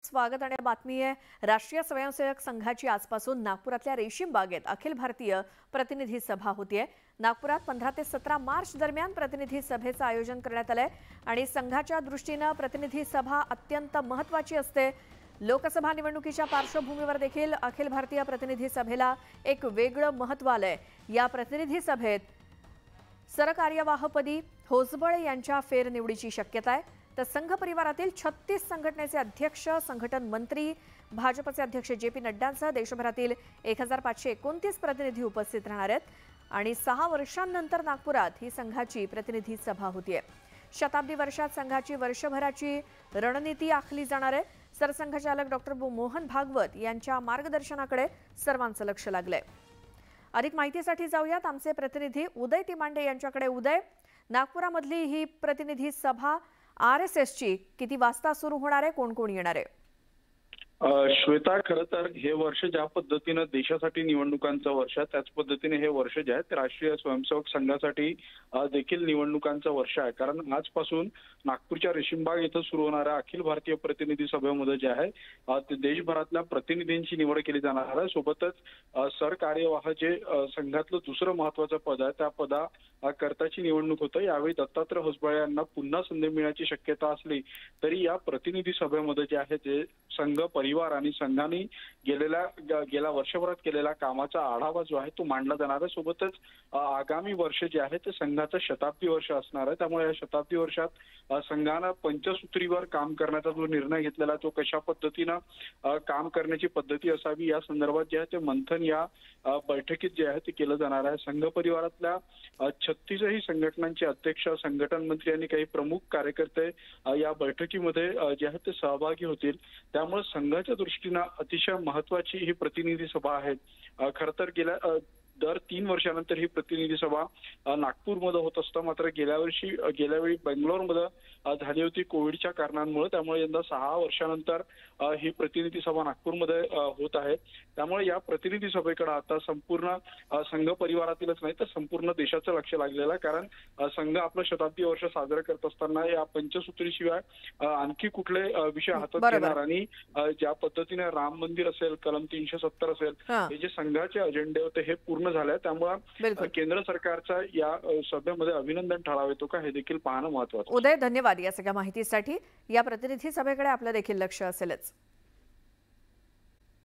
स्वागत आणि बातमी आहे। राष्ट्रीय स्वयंसेवक संघाची आजपासून नागपुरातल्या रेशीम बागेत अखिल भारतीय प्रतिनिधी सभा होतीये। नागपुरात 15 ते 17 मार्च दरम्यान प्रतिनिधी सभेचं आयोजन करण्यात आलंय आणि संघाच्या दृष्टीने प्रतिनिधी सभा अत्यंत महत्त्वाची असते। लोकसभा निवडणुकीच्या पार्श्वभूमीवर देखील अखिल भारतीय प्रतिनिधी सभेला एक वेगळं महत्त्व आलंय। या प्रतिनिधी सभेत सरकार्यवाहपदी होसबळे यांच्या फेरनिवडीची शक्यता आहे। तर संघ परिवारातील 36 संघटनेचे अध्यक्ष, संघटन मंत्री, भाजपचे अध्यक्ष जे.पी. नड्डांसह देशभरातील 1529 प्रतिनिधी उपस्थित राहणार आहेत आणि 6 वर्षांनंतर नागपुरात ही संघाची प्रतिनिधी सभा होतीये। शताब्दी वर्षात संघाची वर्षभराची रणनीती आखली जाणार आहे। सरसंघचालक डॉक्टर मोहन भागवत यांच्या मार्गदर्शनाकडे सर्वांचं लक्ष लागलंय। अधिक माहितीसाठी जाऊयात आमचे प्रतिनिधी उदय तिमांडे यांच्याकडे। उदय, नागपुरामधली ही प्रतिनिधी सभा आरएसएसची किती वाजता सुरू होणार आहे, कोण कोण येणार आहे? श्वेता, खरं तर हे वर्ष ज्या पद्धतीनं देशासाठी निवडणुकांचं वर्ष आहे त्याच पद्धतीने हे वर्ष जे आहे ते राष्ट्रीय स्वयंसेवक संघासाठी देखील निवडणुकांचं वर्ष आहे। कारण आजपासून नागपूरच्या रेशीमबाग इथं सुरू होणाऱ्या अखिल भारतीय प्रतिनिधी सभेमध्ये जे आहे ते देशभरातल्या प्रतिनिधींची निवड केली जाणार आहे। सोबतच सरकार्यवाह जे संघातलं दुसरं महत्वाचं पद आहे त्या पदाकरताची निवडणूक होतं। यावेळी दत्तात्रय होसबळे यांना पुन्हा संधी मिळण्याची शक्यता असली तरी या प्रतिनिधी सभेमध्ये जे आहे ते संघ परिवार आणि संघाने गेल्या वर्षभरात केलेल्या कामाचा आढावा जो आहे तो मांडला जाणार आहे। सोबतच आगामी वर्ष जे आहे ते संघाचं शताब्दी वर्ष असणार आहे। त्यामुळे या शताब्दी वर्षात संघानं पंचसूत्रीवर काम करण्याचा जो निर्णय घेतलेला तो कशा पद्धतीनं काम करण्याची पद्धती असावी या संदर्भात जे आहे ते मंथन या बैठकीत जे आहे ते केलं जाणार आहे। संघ परिवारातल्या 36 संघटनांचे अध्यक्ष, संघटन मंत्री आणि काही प्रमुख कार्यकर्ते या बैठकीमध्ये जे आहे ते सहभागी होतील। त्यामुळे संघाच्या दृष्टीने अतिशय महत्वाची ही प्रतिनिधी सभा आहे। खरं तर दर 3 वर्षानंतर ही प्रतिनिधी सभा नागपूरमध्ये होत असतं। मात्र गेल्यावेळी बेंगलोरमध्ये झाली होती कोविडच्या कारणांमुळे। त्यामुळे यंदा 6 वर्षानंतर ही प्रतिनिधी सभा नागपूरमध्ये होत आहे। त्यामुळे या प्रतिनिधी सभेकडे आता संपूर्ण संघ परिवारातीलच नाही तर संपूर्ण देशाचं लक्ष लागलेलं आहे। कारण संघ आपलं शताब्दी वर्ष साजरं करत असताना या पंचसूत्रीशिवाय आणखी कुठले विषय हातात घेणार आणि ज्या पद्धतीने राम मंदिर असेल, कलम 370 असेल, हे जे संघाचे अजेंडे होते हे पूर्ण झाले। त्यामुळे केंद्र सरकारचा या सभेमध्ये अभिनंदन ठराव येतो का हे देखील पाहणं महत्त्वाचं। उदय, धन्यवाद या सगळ्या माहितीसाठी। या प्रतिनिधी सभेकडे आपलं देखील लक्ष असेलच।